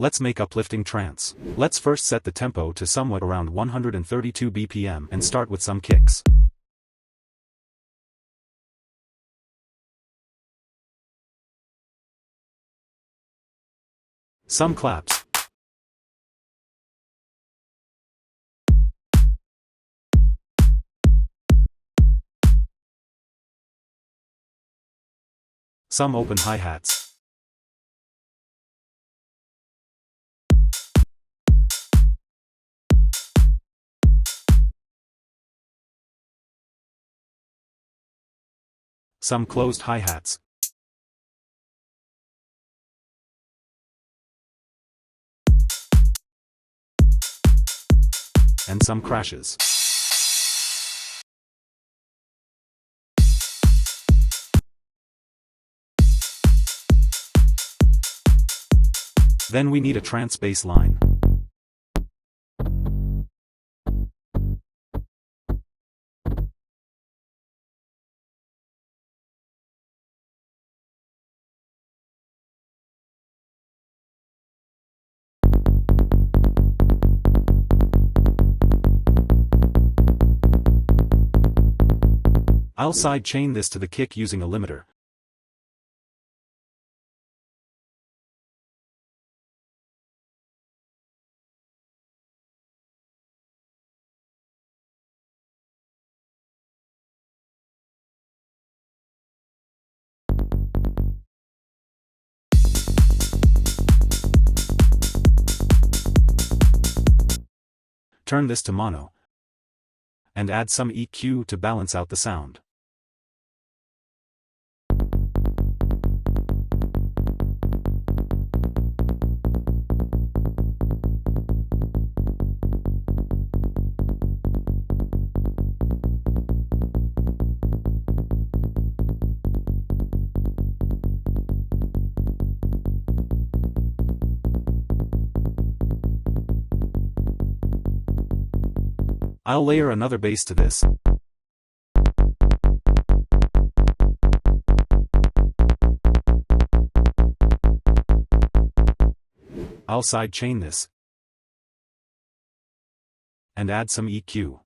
Let's make uplifting trance. Let's first set the tempo to somewhat around 132 BPM and start with some kicks. Some claps. Some open hi-hats. Some closed hi-hats. And some crashes. Then we need a trance bass line. I'll side chain this to the kick using a limiter. Turn this to mono. And add some EQ to balance out the sound. I'll layer another bass to this. I'll side chain this. And add some EQ.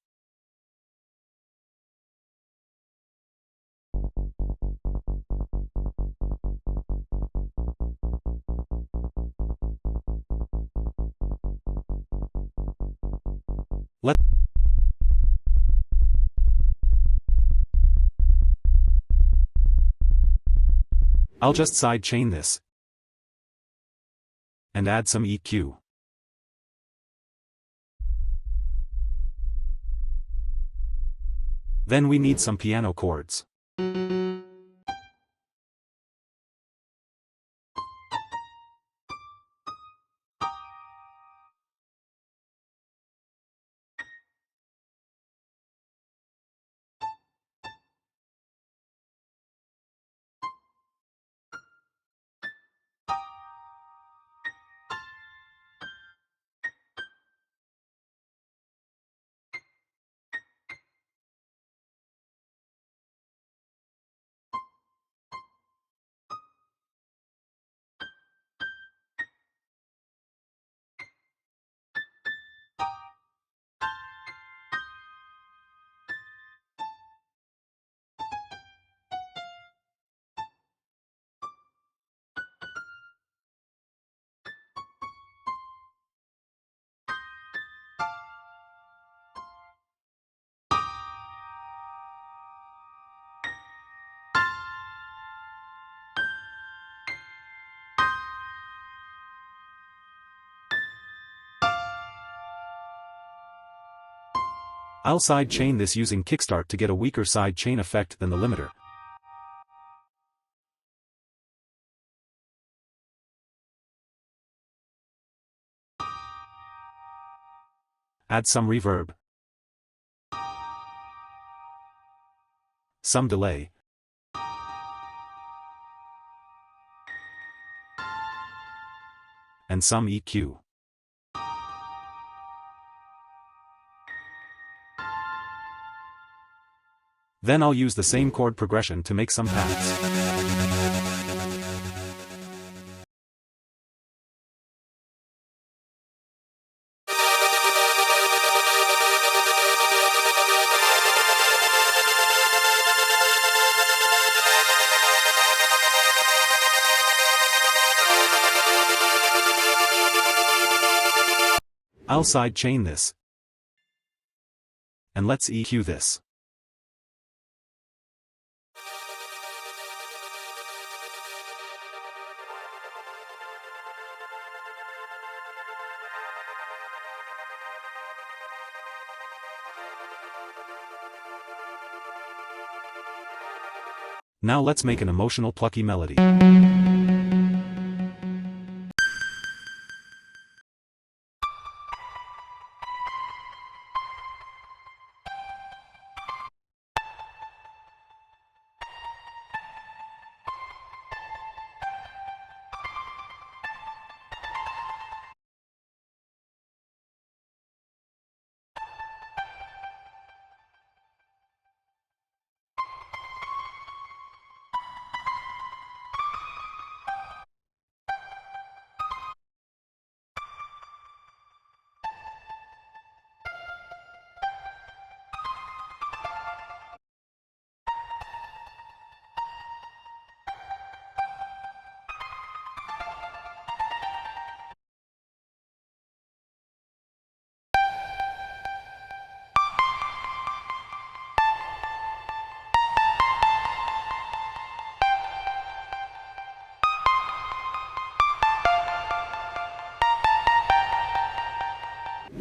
I'll just side chain this. And add some EQ. Then we need some piano chords. I'll side chain this using kickstart to get a weaker side chain effect than the limiter. Add some reverb. Some delay. And some EQ. Then I'll use the same chord progression to make some pads. I'll sidechain this. And let's EQ this. Now let's make an emotional plucky melody.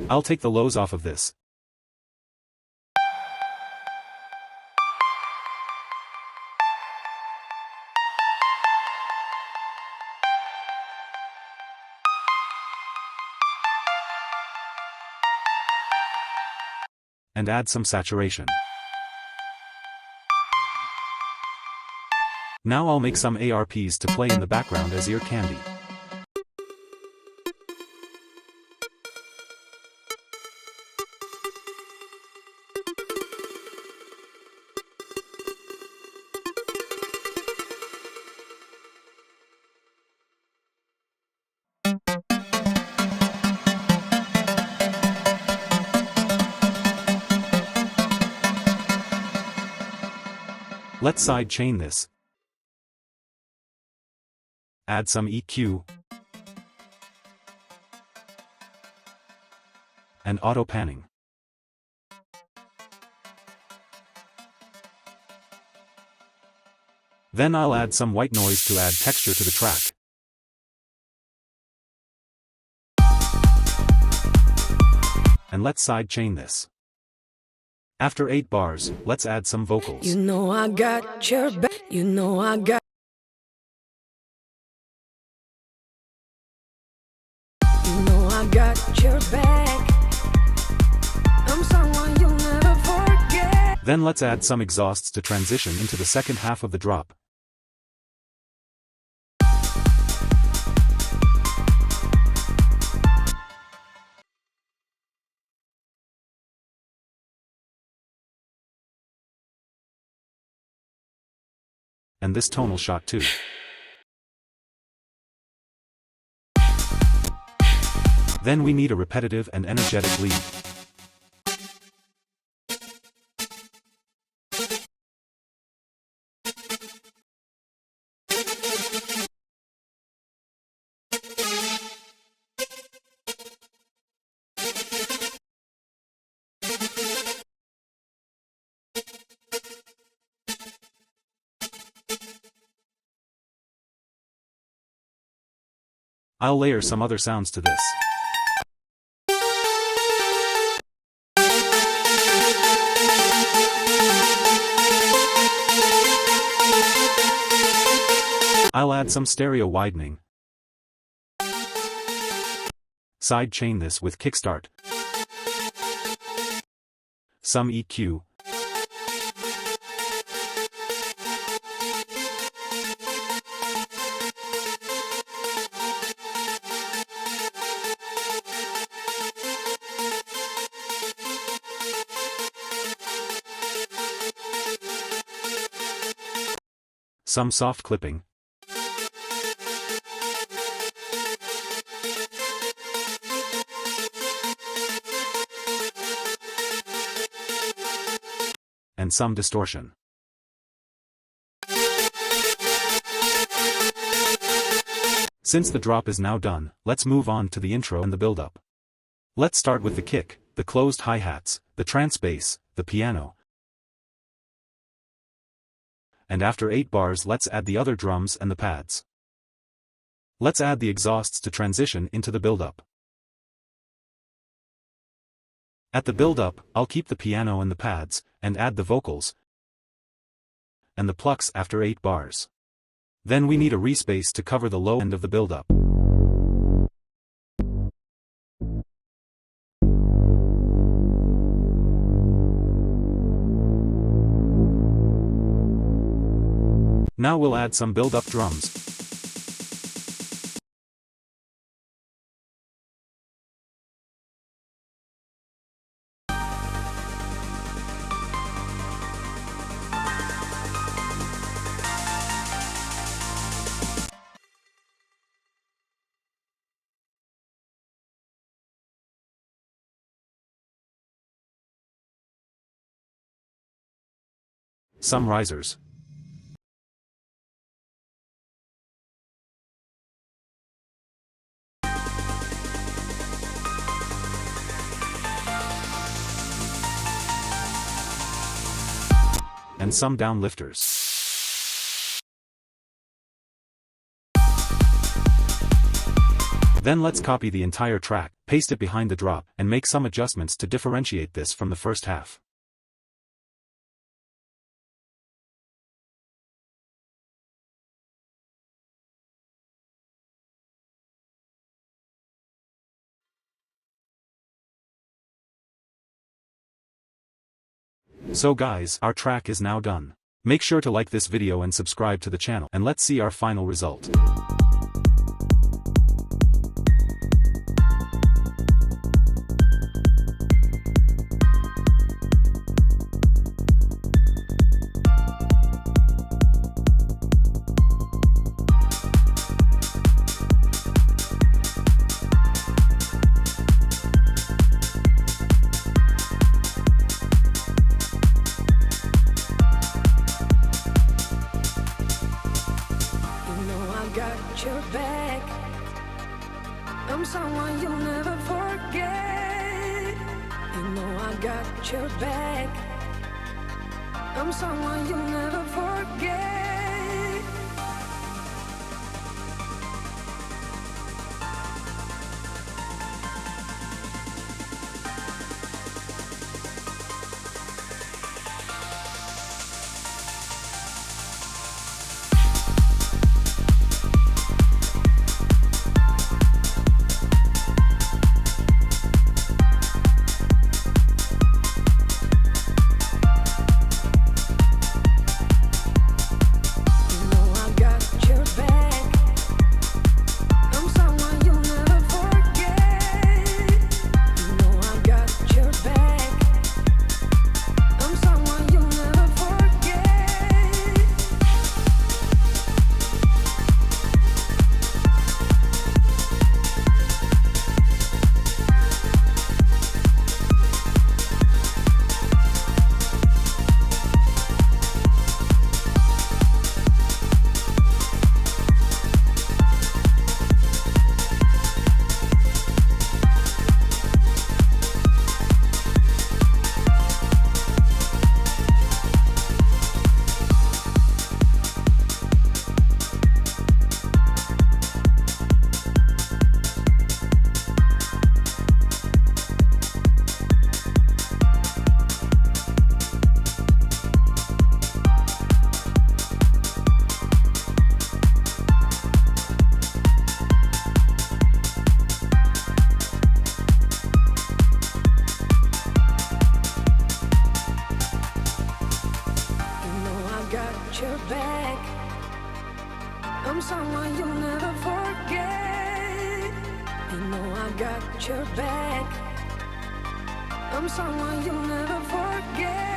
I'll take the lows off of this. And add some saturation. Now I'll make some ARPs to play in the background as ear candy. Let's sidechain this. Add some EQ. And auto panning. Then I'll add some white noise to add texture to the track. And let's sidechain this. After 8 bars, let's add some vocals. You know I got your back. You know I got. You know I got your back. I'm someone you'll never forget. Then let's add some exhausts to transition into the second half of the drop. And this tonal shot too. Then we need a repetitive and energetic lead. I'll layer some other sounds to this. I'll add some stereo widening. Sidechain this with kickstart. Some EQ. Some soft clipping. And some distortion. Since the drop is now done, let's move on to the intro and the build-up. Let's start with the kick, the closed hi-hats, the trance bass, the piano. And after 8 bars let's add the other drums and the pads. Let's add the exhausts to transition into the build-up. At the build-up, I'll keep the piano and the pads, and add the vocals, and the plucks after 8 bars. Then we need a respace to cover the low end of the build-up. Now we'll add some build-up drums. Some risers. And some downlifters. Then let's copy the entire track, paste it behind the drop, and make some adjustments to differentiate this from the first half. So guys, our track is now done. Make sure to like this video and subscribe to the channel, and let's see our final result. Got your back. I'm someone you'll never forget. You know I got your back. I'm someone you'll never forget. Your back. I'm someone you'll never forget. You know I got your back. I'm someone you'll never forget.